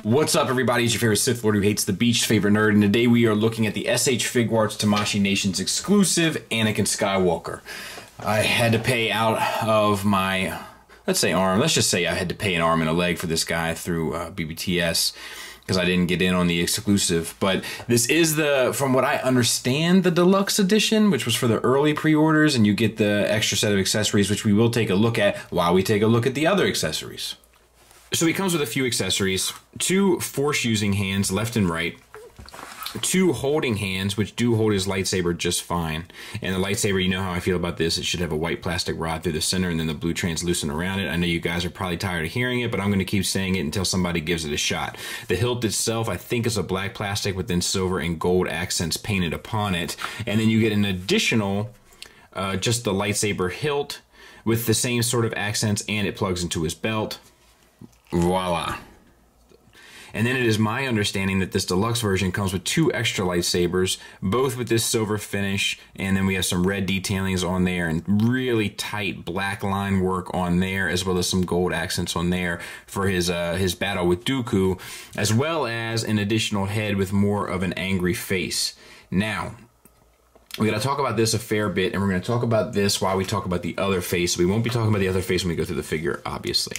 What's up, everybody? It's your favorite Sith Lord who hates the beach, favorite nerd, and today we are looking at the SH Figuarts Tamashii Nations exclusive Anakin Skywalker. I had to pay out of my, let's just say I had to pay an arm and a leg for this guy through BBTS because I didn't get in on the exclusive. But this is from what I understand, the deluxe edition, which was for the early pre-orders, and you get the extra set of accessories, which we will take a look at while we take a look at the other accessories. So he comes with a few accessories, 2 force-using hands, left and right, 2 holding hands, which do hold his lightsaber just fine. And the lightsaber, you know how I feel about this, it should have a white plastic rod through the center and then the blue translucent around it. I know you guys are probably tired of hearing it, but I'm going to keep saying it until somebody gives it a shot. The hilt itself, I think, is a black plastic with then silver and gold accents painted upon it. And then you get an additional, just the lightsaber hilt with the same sort of accents, and it plugs into his belt. Voila. And then it is my understanding that this deluxe version comes with 2 extra lightsabers, both with this silver finish, and then we have some red detailings on there and really tight black line work on there, as well as some gold accents on there for his battle with Dooku, as well as an additional head with more of an angry face. Now, we're going to talk about this a fair bit, and we're going to talk about this while we talk about the other face. We won't be talking about the other face when we go through the figure, obviously.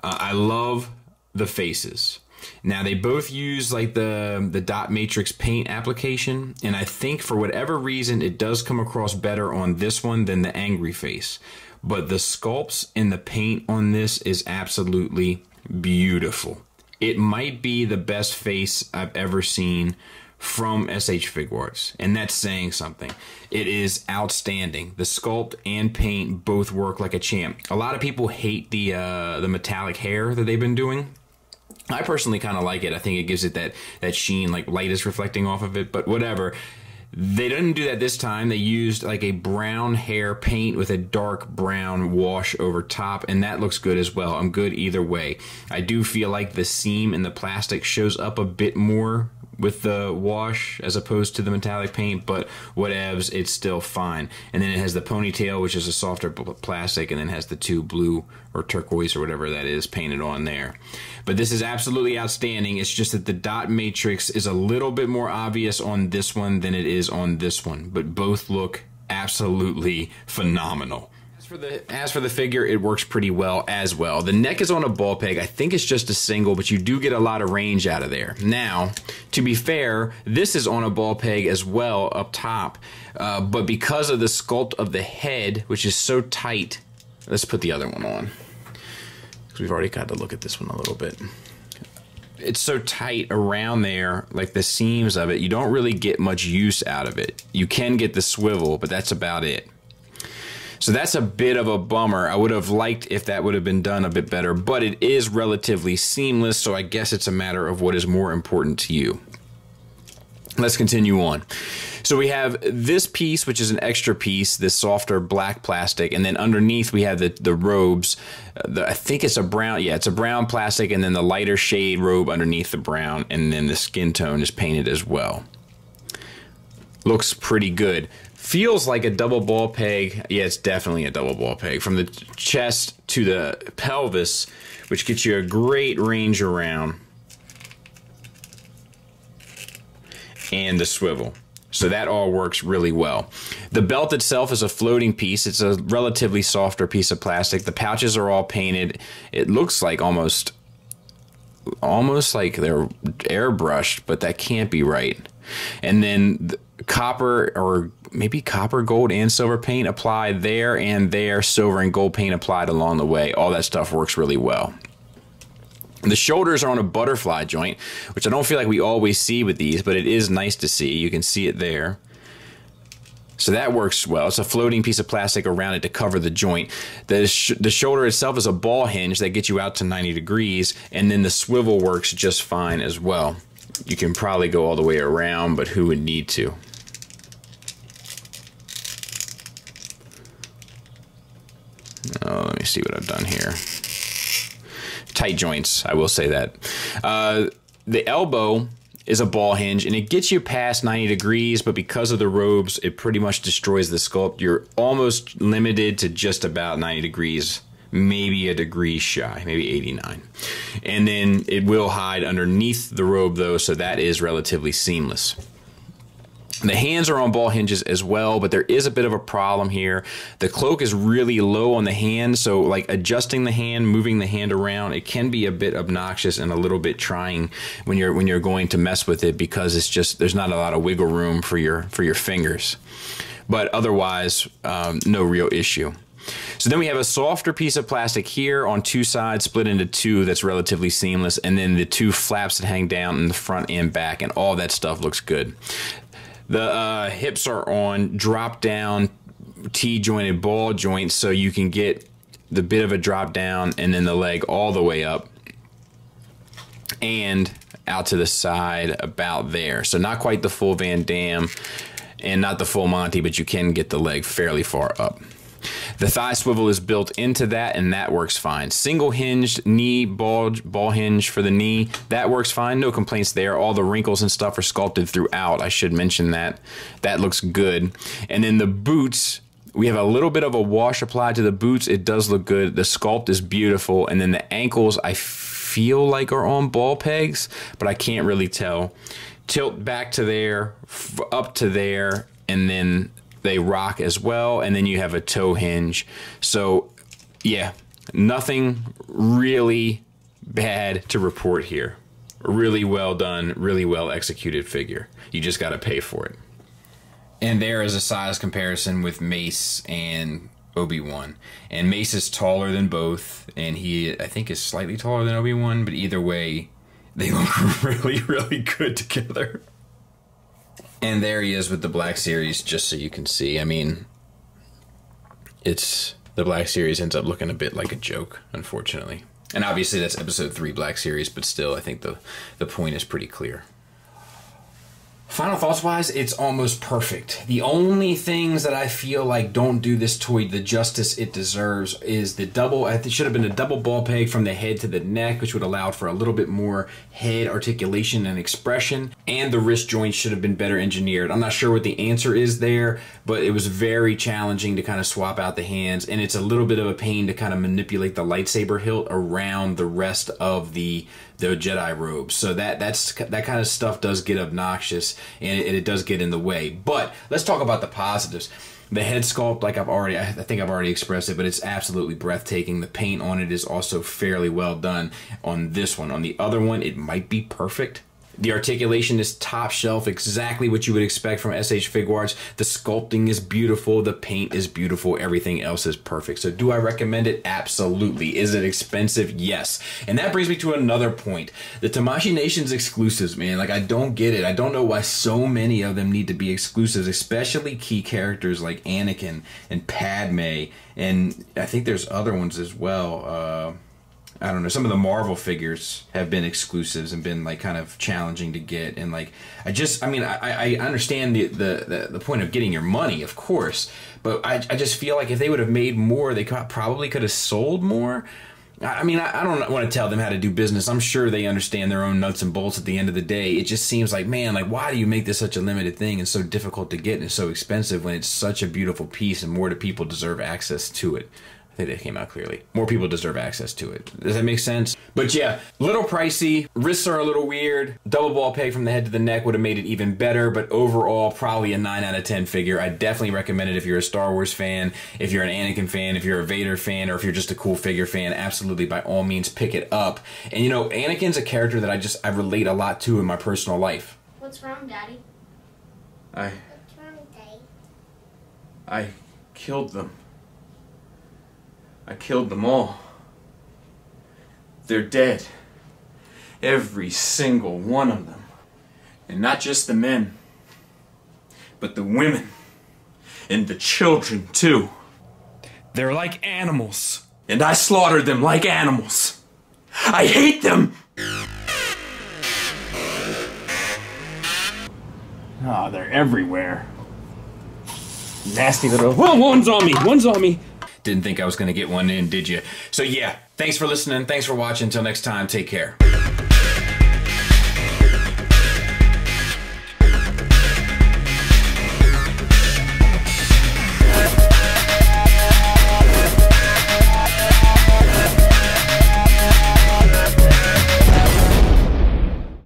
I love the faces. Now, they both use like the dot matrix paint application, and I think for whatever reason it does come across better on this one than the angry face. But the sculpts and the paint on this is absolutely beautiful. It might be the best face I've ever seen from SH Figuarts, and that's saying something. It is outstanding. The sculpt and paint both work like a champ. A lot of people hate the metallic hair that they've been doing. I personally kind of like it. I think it gives it that sheen, like light is reflecting off of it, but whatever. They didn't do that this time. They used like a brown hair paint with a dark brown wash over top, and that looks good as well. I'm good either way. I do feel like the seam in the plastic shows up a bit more with the wash as opposed to the metallic paint, but whatevs, it's still fine. And then it has the ponytail, which is a softer plastic, and then has the 2 blue or turquoise or whatever that is painted on there. But this is absolutely outstanding. It's just that the dot matrix is a little bit more obvious on this one than it is on this one, but both look absolutely phenomenal. As for the figure, it works pretty well as well. The neck is on a ball peg. I think it's just a single, but you do get a lot of range out of there. Now, to be fair, this is on a ball peg as well up top, but because of the sculpt of the head, which is so tight, let's put the other one on, because we've already got to look at this one a little bit. It's so tight around there, like the seams of it, you don't really get much use out of it. You can get the swivel, but that's about it. So that's a bit of a bummer. I would have liked if that would have been done a bit better, but it is relatively seamless, so I guess it's a matter of what is more important to you. Let's continue on. So we have this piece, which is an extra piece, this softer black plastic, and then underneath we have the robes. I think it's a brown, yeah, it's a brown plastic, and then the lighter shade robe underneath the brown, and then the skin tone is painted as well. Looks pretty good. Feels like a double ball peg. Yeah, it's definitely a double ball peg. From the chest to the pelvis, which gets you a great range around. And the swivel. So that all works really well. The belt itself is a floating piece. It's a relatively softer piece of plastic. The pouches are all painted. It looks like almost like they're airbrushed, but that can't be right. And then copper, or maybe copper, gold, and silver paint applied there, and there, silver and gold paint applied along the way. All that stuff works really well. The shoulders are on a butterfly joint, which I don't feel like we always see with these, but it is nice to see. You can see it there. So that works well. It's a floating piece of plastic around it to cover the joint. The shoulder itself is a ball hinge that gets you out to 90 degrees, and then the swivel works just fine as well. You can probably go all the way around, but who would need to? Oh, let me see what I've done here. Tight joints, I will say that. The elbow is a ball hinge, and it gets you past 90 degrees, but because of the robes, it pretty much destroys the sculpt. You're almost limited to just about 90 degrees maybe a degree shy, maybe 89. And then it will hide underneath the robe though, so that is relatively seamless. The hands are on ball hinges as well, but there is a bit of a problem here. The cloak is really low on the hand, so like adjusting the hand, moving the hand around, it can be a bit obnoxious and a little bit trying when you're going to mess with it, because it's just, there's not a lot of wiggle room for your fingers. But otherwise, no real issue. So then we have a softer piece of plastic here on two sides, split into two, that's relatively seamless, and then the two flaps that hang down in the front and back, and all that stuff looks good. The hips are on drop-down T-jointed ball joints, so you can get the bit of a drop-down and then the leg all the way up and out to the side about there. So not quite the full Van Damme and not the full Monty, but you can get the leg fairly far up. The thigh swivel is built into that, and that works fine. Single hinged knee ball hinge for the knee, that works fine. No complaints there. All the wrinkles and stuff are sculpted throughout. I should mention that. That looks good. And then the boots, we have a little bit of a wash applied to the boots. It does look good. The sculpt is beautiful. And then the ankles, I feel like are on ball pegs, but I can't really tell. Tilt back to there, up to there, and then they rock as well, and then you have a toe hinge. So yeah, nothing really bad to report here. Really well done, really well executed figure. You just got to pay for it. And there is a size comparison with Mace and Obi-Wan. And Mace is taller than both, and he, I think, is slightly taller than Obi-Wan, but either way, they look really, really good together. And there he is with the Black Series, just so you can see. I mean, the Black Series ends up looking a bit like a joke, unfortunately. And obviously that's episode 3 Black Series, but still, I think the point is pretty clear. Final thoughts wise, it's almost perfect. The only things that I feel like don't do this toy the justice it deserves is the double, it should have been a double ball peg from the head to the neck, which would allow for a little bit more head articulation and expression, and the wrist joints should have been better engineered. I'm not sure what the answer is there, but it was very challenging to kind of swap out the hands, and it's a little bit of a pain to kind of manipulate the lightsaber hilt around the rest of the Jedi robes. So that kind of stuff does get obnoxious, and it does get in the way. But let's talk about the positives. The head sculpt, like I think I've already expressed it, but it's absolutely breathtaking. The paint on it is also fairly well done on this one. On the other one, it might be perfect. The articulation is top shelf, exactly what you would expect from SH Figuarts. The sculpting is beautiful, the paint is beautiful, everything else is perfect. So do I recommend it? Absolutely. Is it expensive? Yes. And that brings me to another point. The Tamashii Nations exclusives, man, like I don't get it. I don't know why so many of them need to be exclusives, especially key characters like Anakin and Padme, and I think there's other ones as well. I don't know, some of the Marvel figures have been exclusives and been like kind of challenging to get, and like I understand the point of getting your money, of course, but I just feel like if they would have made more, they probably could have sold more. I mean, I don't want to tell them how to do business. I'm sure they understand their own nuts and bolts at the end of the day. It just seems like, man, like why do you make this such a limited thing and so difficult to get and so expensive when it's such a beautiful piece and more people deserve access to it? I think that came out clearly. More people deserve access to it. Does that make sense? But yeah, little pricey. Wrists are a little weird. Double ball peg from the head to the neck would have made it even better, but overall, probably a 9 out of 10 figure. I definitely recommend it if you're a Star Wars fan, if you're an Anakin fan, if you're a Vader fan, or if you're just a cool figure fan. Absolutely, by all means, pick it up. And you know, Anakin's a character that I relate a lot to in my personal life. What's wrong, Daddy? What's wrong, Daddy? I killed them. I killed them all. They're dead. Every single one of them. And not just the men, but the women. And the children, too. They're like animals. And I slaughtered them like animals. I hate them! Ah, they're everywhere. Nasty little... Whoa, one's on me! One's on me! Didn't think I was going to get one in, did you? So yeah, thanks for listening. Thanks for watching. Until next time, take care.